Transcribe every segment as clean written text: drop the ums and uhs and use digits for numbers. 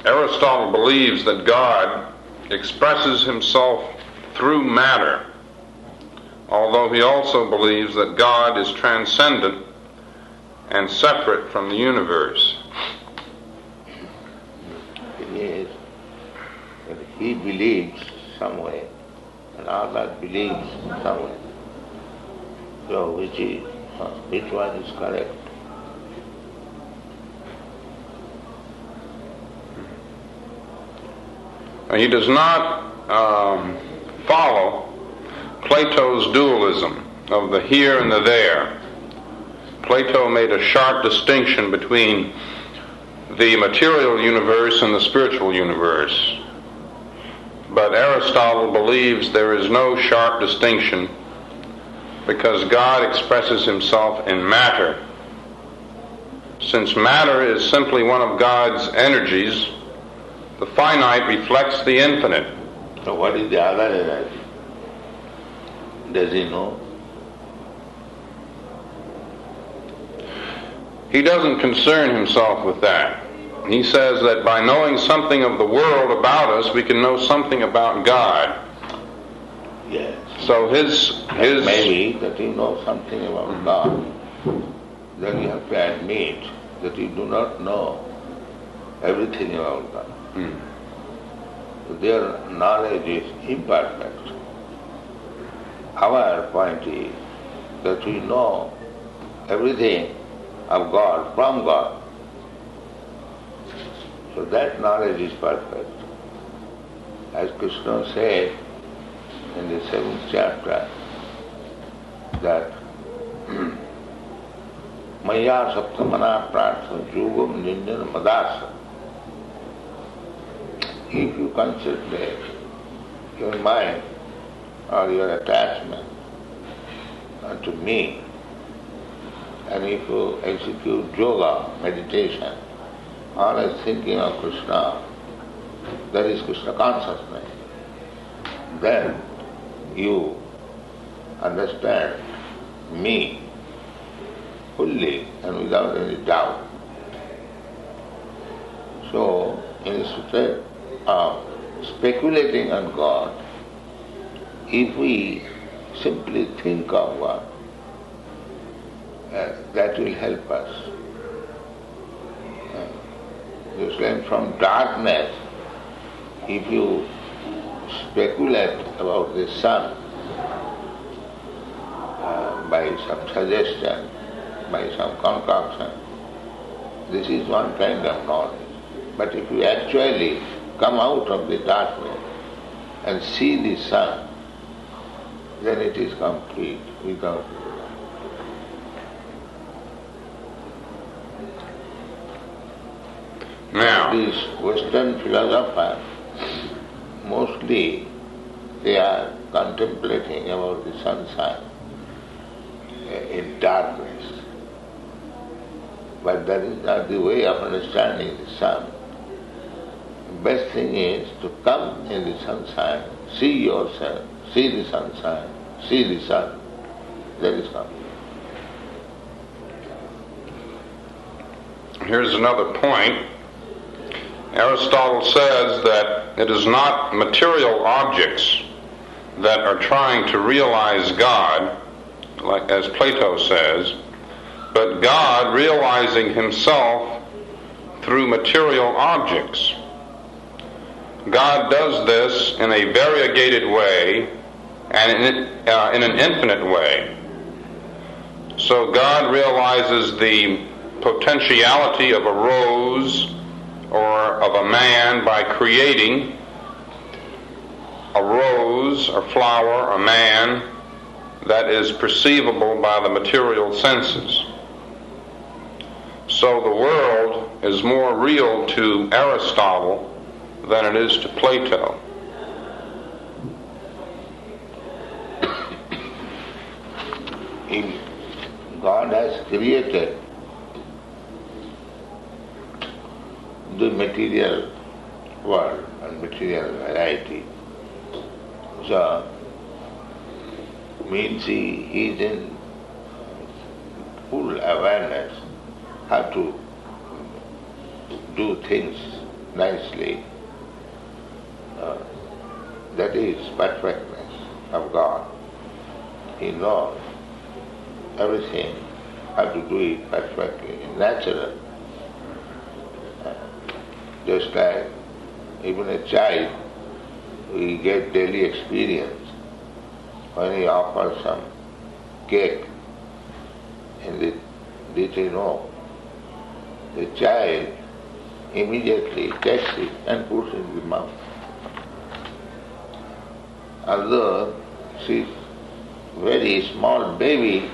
Aristotle believes that God expresses himself through matter, although he also believes that God is transcendent and separate from the universe. Yes, but he believes some way, and Allah believes some way. So which one is correct? He does not follow Plato's dualism of the here and the there. Plato made a sharp distinction between the material universe and the spiritual universe. But Aristotle believes there is no sharp distinction because God expresses himself in matter. Since matter is simply one of God's energies, the finite reflects the infinite. So what is the other energy? Does he know? He doesn't concern himself with that. He says that by knowing something of the world about us, we can know something about God. Yes. So his maybe that you know something about God, then you have to admit that you do not know everything about God. So their knowledge is imperfect. Our point is that we know everything of God from God. So that knowledge is perfect. As Krishna said in the 7th chapter, that Maya Saptamana Prartha Yugam Ninjan Madasa. If you concentrate your mind or your attachment unto me, and if you execute yoga, meditation, always thinking of Krishna, that is Krishna consciousness, then you understand me fully and without any doubt. So, instead of speculating on God, if we simply think of God, that will help us. Just like from darkness, if you speculate about the sun by some suggestion, by some concoction, this is one kind of knowledge. But if you actually come out of the darkness and see the sun, then it is complete without. Now, these Western philosophers, mostly they are contemplating about the sunshine in darkness. But that is not the way of understanding the sun. The best thing is to come in the sunshine, see yourself, see the sunshine, see the sun. That is complete. Here's another point. Aristotle says that it is not material objects that are trying to realize God, like as Plato says, but God realizing himself through material objects. God does this in a variegated way and in an infinite way. So God realizes the potentiality of a rose or of a man by creating a rose or flower, a man, that is perceivable by the material senses. So the world is more real to Aristotle than it is to Plato. If God has created the material world and material variety, so means he is in full awareness how to do things nicely. That is perfectness of God. He knows everything, how to do it perfectly, natural. Just like even a child, we get daily experience. When he offers some cake, and did he know? The child immediately takes it and puts it in the mouth. Although she's very small baby,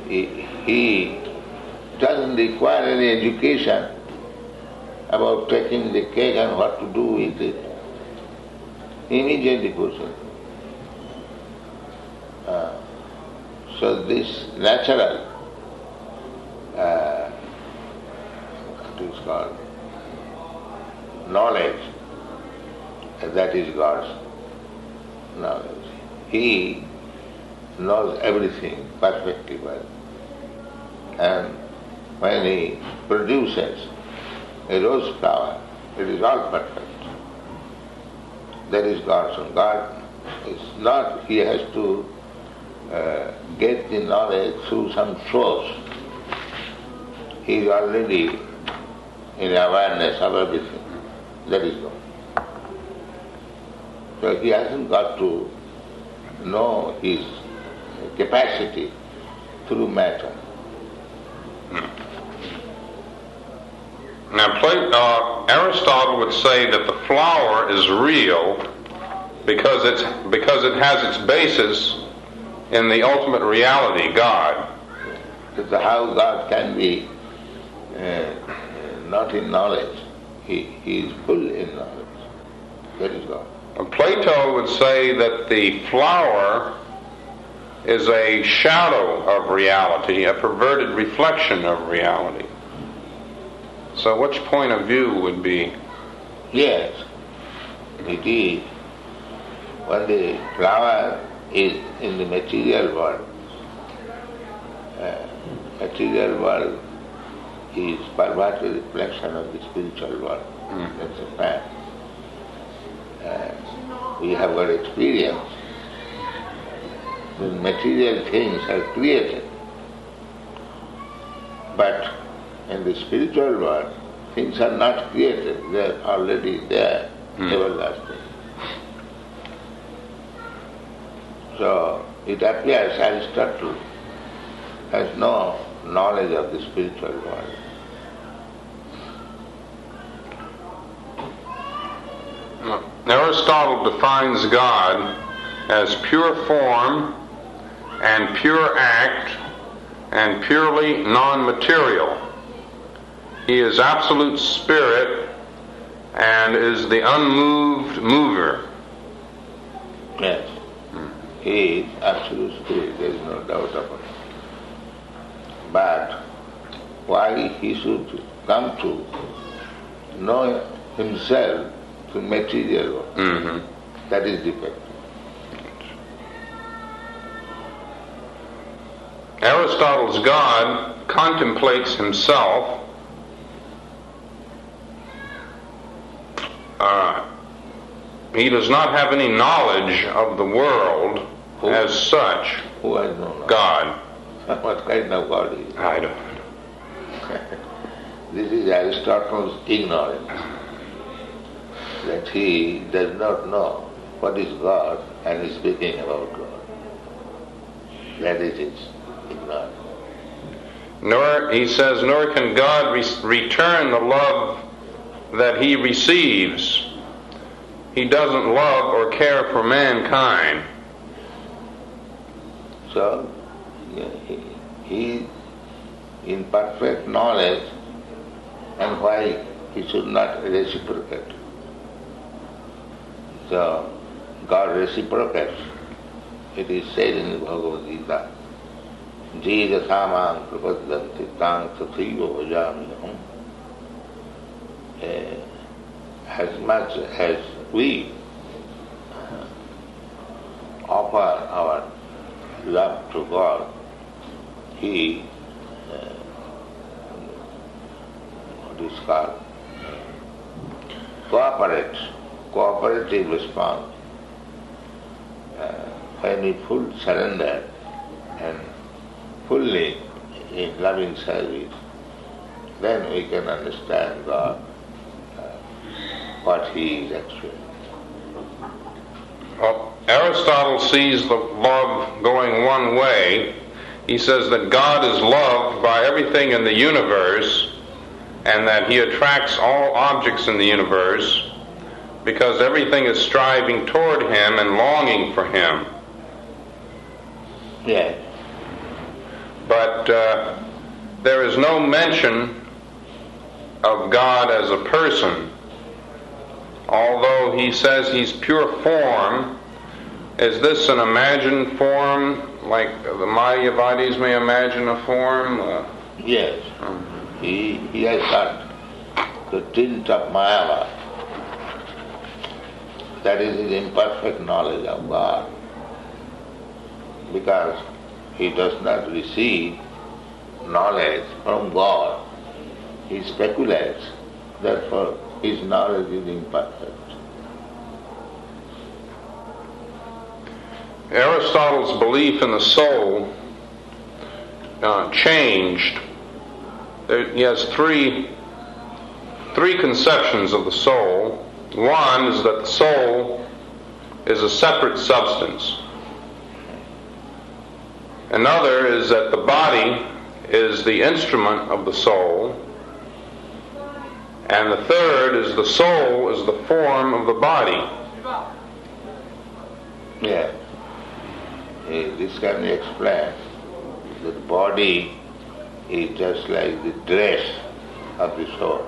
he doesn't require any education about taking the cake and what to do with it. He immediately puts it. So this natural, what is called, knowledge, that is God's knowledge. He knows everything perfectly well. And when he produces a rose flower, it is all perfect. That is God's own. God is not, he has to get the knowledge through some source. He is already in awareness of everything. That is God. So he hasn't got to know his capacity through matter. Now, Aristotle would say that the flower is real because it has its basis in the ultimate reality, God. So how God can be not in knowledge? He is full in knowledge. That is God. Plato would say that the flower is a shadow of reality, a perverted reflection of reality. So which point of view would be? Yes, it is. When the flower is in the material world is perverted reflection of the spiritual world. That's a fact. We have got experience when material things are created. But in the spiritual world, things are not created, they are already there, everlasting. So it appears Aristotle has no knowledge of the spiritual world. Aristotle defines God as pure form and pure act and purely non-material. He is absolute spirit and is the unmoved mover. Yes, he is absolute spirit, there is no doubt about it. But why he should come to know himself through material world, that is defect. Aristotle's God contemplates himself he does not have any knowledge of the world as such. Who has no knowledge? God. What kind of God is? I don't know. This is Aristotle's ignorance, that he does not know what is God and is speaking about God. That is his ignorance. Nor can God return the love that he receives. He doesn't love or care for mankind. So, he in perfect knowledge, and why he should not reciprocate. So, God reciprocates. It is said in the Bhagavad Gita, Jīda sāmāṁ prapaddanti tāṁ tathīva bhajāmiham. As much as we offer our love to God, he what is called cooperative response. When we full surrender and fully in loving service, then we can understand God, what He is actually. Well, Aristotle sees the love going one way. He says that God is loved by everything in the universe and that He attracts all objects in the universe because everything is striving toward Him and longing for Him. Yes. But there is no mention of God as a person. Although He says He's pure form, is this an imagined form, like the Mayavadis may imagine a form? Yes. He has got the tint of Mayava. That is his imperfect knowledge of God. Because he does not receive knowledge from God. He speculates. Therefore, his knowledge is imperfect. Aristotle's belief in the soul changed. He has three conceptions of the soul. One is that the soul is a separate substance. Another is that the body is the instrument of the soul. And the third is the soul is the form of the body. Yeah. This can be explained. The body is just like the dress of the soul.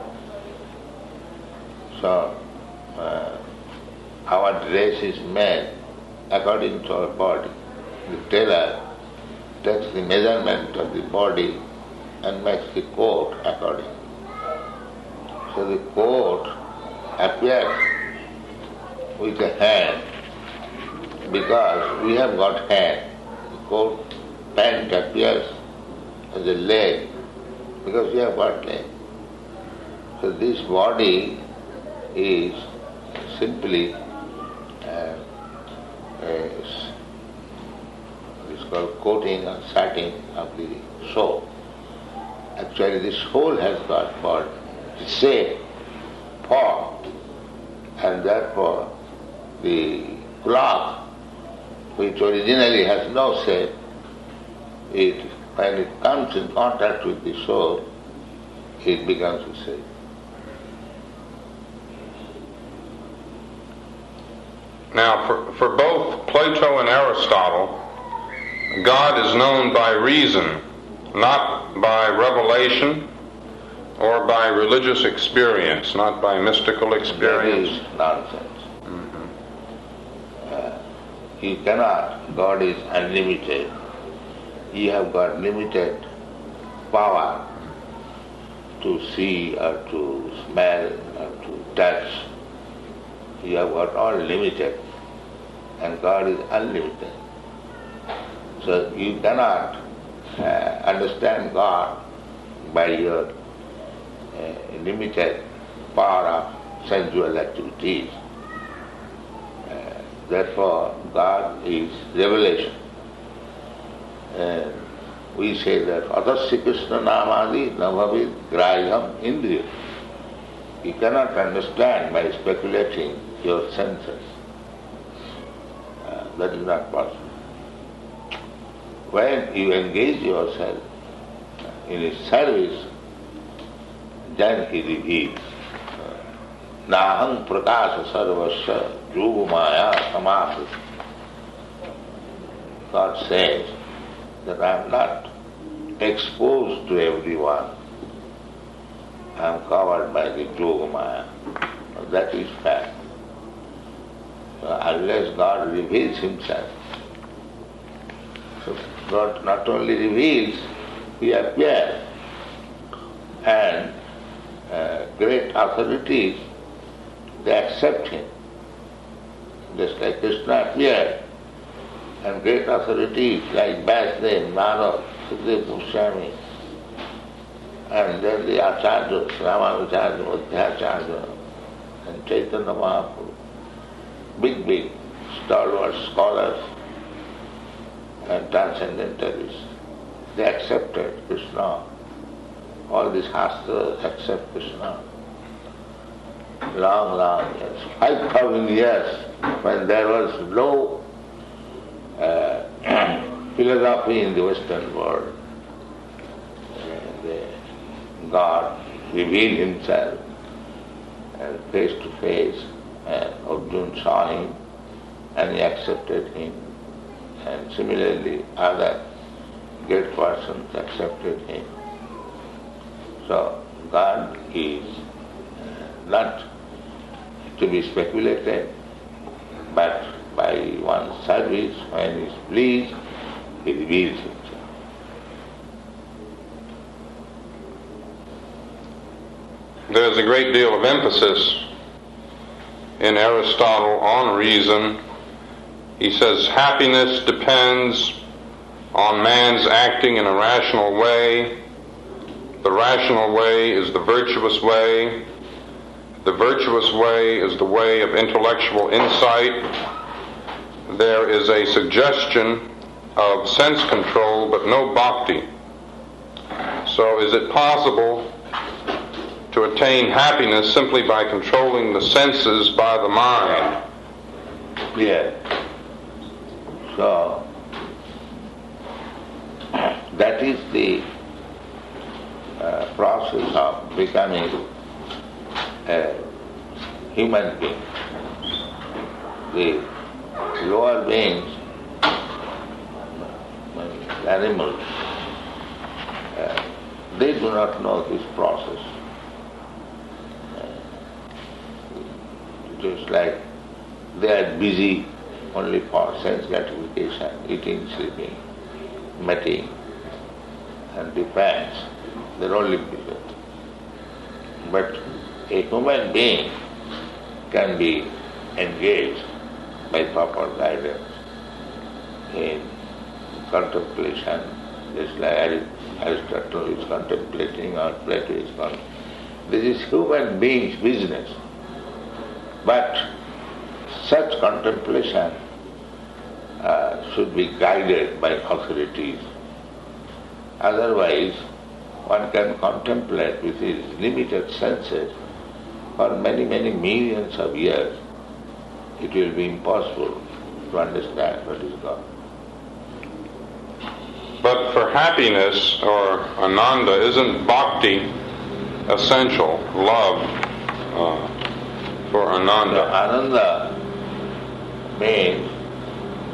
So, our dress is made according to our body. The tailor takes the measurement of the body and makes the coat according. So the coat appears with a hand because we have got hand. The coat, pant appears as a leg because we have got leg. So this body is simply it's called coating or satin of the soul. Actually the soul has got body, shape, form, and therefore the cloth, which originally has no shape, when it comes in contact with the soul, it becomes a shape. Now, for both Plato and Aristotle, God is known by reason, not by revelation or by religious experience, not by mystical experience. That is nonsense. You cannot. God is unlimited. You have got limited power to see or to smell or to touch. You have got all limited, and God is unlimited. So you cannot understand God by your limited power of sensual activities. Therefore, God is revelation. We say that Atasya Krishna Namadi Navavid Grayam Indriya. You cannot understand by speculating your senses. That is not possible. When you engage yourself in His service, then He reveals. Naham prakasa sarvasya jugumaya samaprit. God says that I am not exposed to everyone. I am covered by the Yogamaya. That is fact. So unless God reveals Himself, so God not only reveals, He appears. And great authorities, they accept Him. Just like Krishna appeared, and great authorities like Vasudev, Narad, Sukadeva Goswami, and then the Acharyas, Ramanujacharya, Madhyacharya, and Chaitanya Mahaprabhu, big stalwart scholars and transcendentalists, they accepted Krishna. All these Shastras accept Krishna. Long years, 5,000 years, when there was no philosophy in the Western world. God revealed himself face to face, and Arjuna saw him and he accepted him. And similarly, other great persons accepted him. So God is not to be speculated, but by one's service, when he is pleased, he reveals himself. There's a great deal of emphasis in Aristotle on reason. He says happiness depends on man's acting in a rational way. The rational way is the virtuous way. The virtuous way is the way of intellectual insight. There is a suggestion of sense control, but no bhakti. So is it possible to attain happiness simply by controlling the senses by the mind? Yes. So that is the process of becoming a human being. The lower beings, animals, they do not know this process. It is like they are busy only for sense gratification, eating, sleeping, mating, and defense. They are only busy. But a human being can be engaged by proper guidance in contemplation, just like Aristotle is contemplating or Plato is contemplating. This is human being's business. But such contemplation should be guided by authorities. Otherwise, one can contemplate with his limited senses for many millions of years. It will be impossible to understand what is God. But for happiness or ananda, isn't bhakti essential? Love for ananda. So ananda means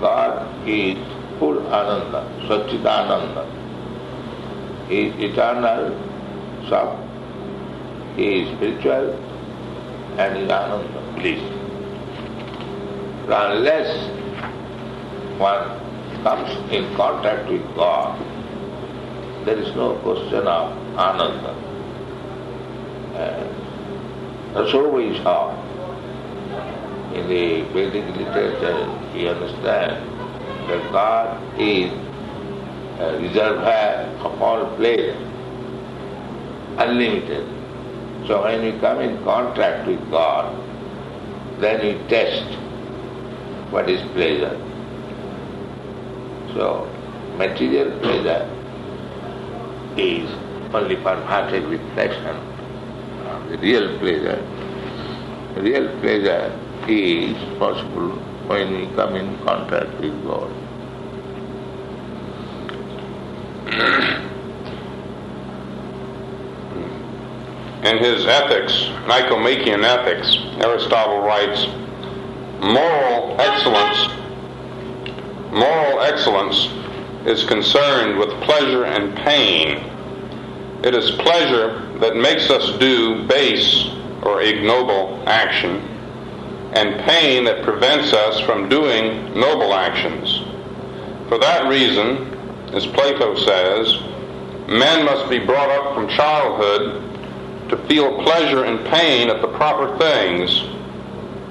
God is full ananda, Satchidananda. He is eternal, Sat. He is spiritual and is ananda, bliss. Unless one comes in contact with God, there is no question of ananda. So we saw in the Vedic literature, we understand that God is a reservoir of all pleasure, unlimited. So when we come in contact with God, then we test what is pleasure. So material pleasure is only perverted with passion. The real pleasure is possible when we come in contact with God. In his ethics, Nicomachean Ethics, Aristotle writes, moral excellence is concerned with pleasure and pain. It is pleasure that makes us do base or ignoble action, and pain that prevents us from doing noble actions. For that reason, as Plato says, men must be brought up from childhood to feel pleasure and pain at the proper things,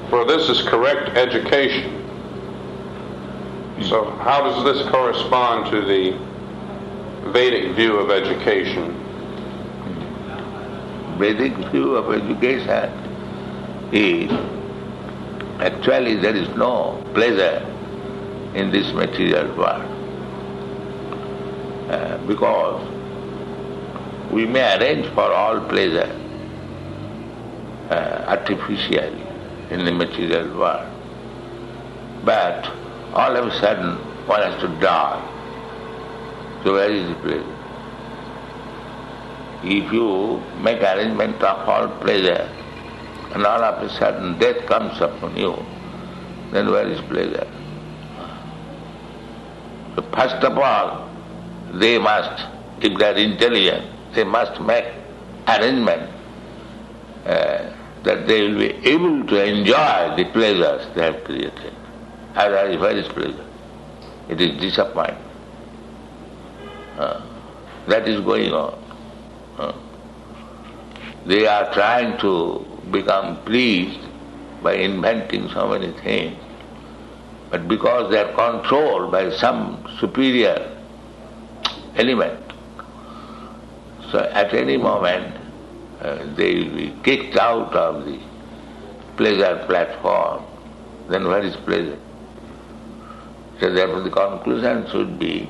for this is correct education. So how does this correspond to the Vedic view of education? Vedic view of education is actually there is no pleasure in this material world. Because we may arrange for all pleasure artificially in the material world, but all of a sudden one has to die. So where is the pleasure? If you make arrangement of all pleasure and all of a sudden death comes upon you, then where is pleasure? So first of all, they must, if they are intelligent, they must make arrangement that they will be able to enjoy the pleasures they have created. Otherwise, where is pleasure? It is disappointment. That is going on. They are trying to become pleased by inventing so many things, but because they are controlled by some superior element, so at any moment they will be kicked out of the pleasure platform. Then where is pleasure? So therefore the conclusion should be,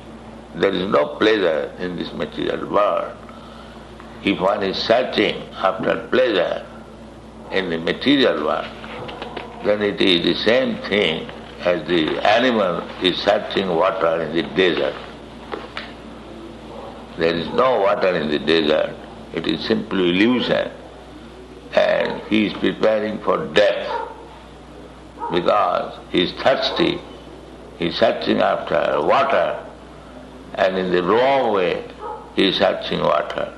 there is no pleasure in this material world. If one is searching after pleasure in the material world, then it is the same thing as the animal is searching water in the desert. There is no water in the desert. It is simply illusion. And he is preparing for death because he is thirsty. He is searching after water, and in the wrong way he is searching water.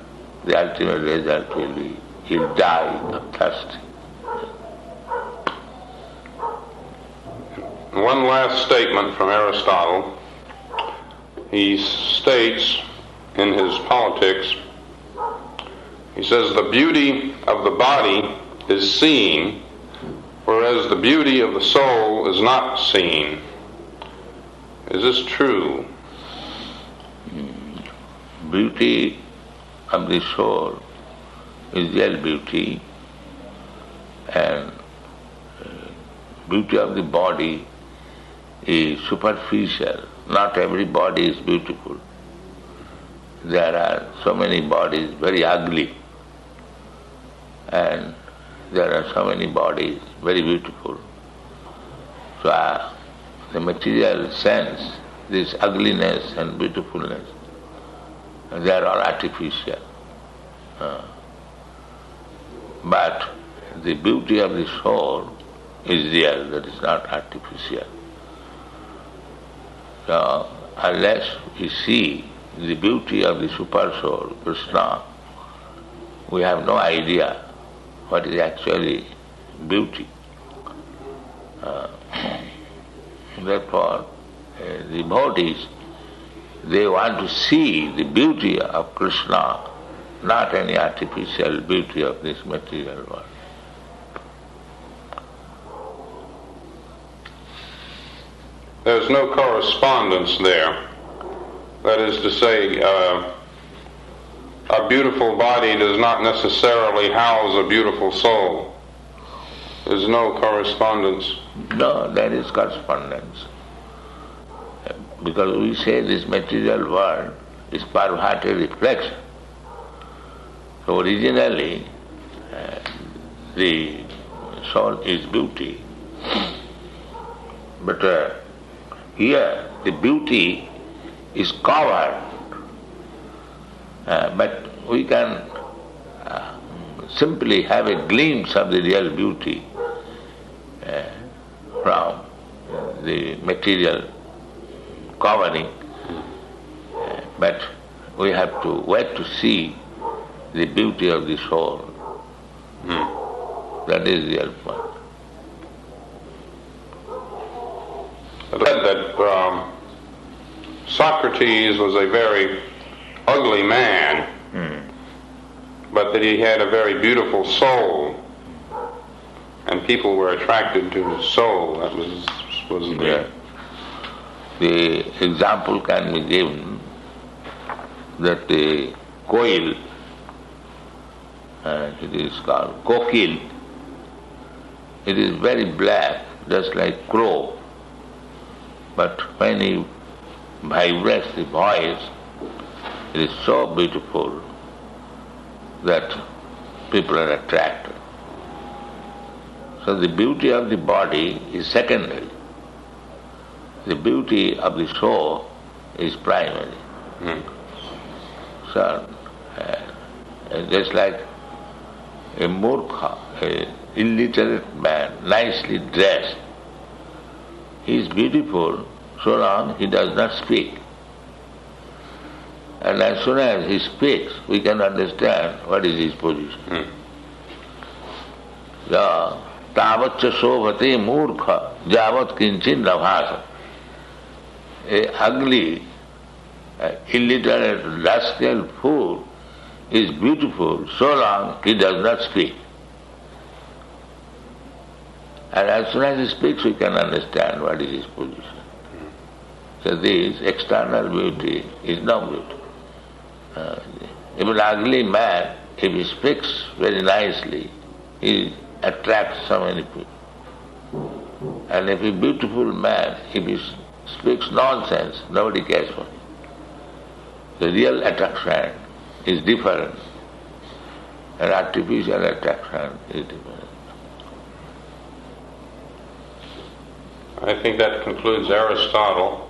The ultimate result will be he will die of thirst. One last statement from Aristotle. He states in his Politics, he says, the beauty of the body is seen, whereas the beauty of the soul is not seen. Is this true? Beauty of the soul is real beauty, and beauty of the body is superficial. Not every body is beautiful. There are so many bodies very ugly, and there are so many bodies very beautiful. So the material sense, this ugliness and beautifulness, they are all artificial. But the beauty of the soul is real, that is not artificial. So unless we see the beauty of the super soul, Krishna, we have no idea what is actually beauty. Therefore, the devotees, they want to see the beauty of Krishna, not any artificial beauty of this material world. There's no correspondence there. That is to say, a beautiful body does not necessarily house a beautiful soul. There's no correspondence. No, there is correspondence. Because we say this material world is perverted reflection. So originally, the soul is beauty. But here, the beauty is covered. But we can simply have a glimpse of the real beauty from the material covering. But we have to wait to see the beauty of the soul. That is the real point. I read that Socrates was a very ugly man, but that he had a very beautiful soul, and people were attracted to his soul. That was the example can be given that the koil, it is called kokil, it is very black, just like crow. But when he vibrates the voice, it is so beautiful that people are attracted. So the beauty of the body is secondary. The beauty of the soul is primary. So, just like a murkha, an illiterate man, nicely dressed, he is beautiful so long he does not speak. And as soon as he speaks, we can understand what is his position. Tavatcha sobhate murkha javat kinchin nabhasa. A ugly, illiterate, rascal fool is beautiful so long he does not speak. And as soon as he speaks, we can understand what is his position. So this external beauty is no beauty. If an ugly man, if he speaks very nicely, he attracts so many people. And if a beautiful man, if he speaks nonsense, nobody cares for him. The real attraction is different. An artificial attraction is different. I think that concludes Aristotle.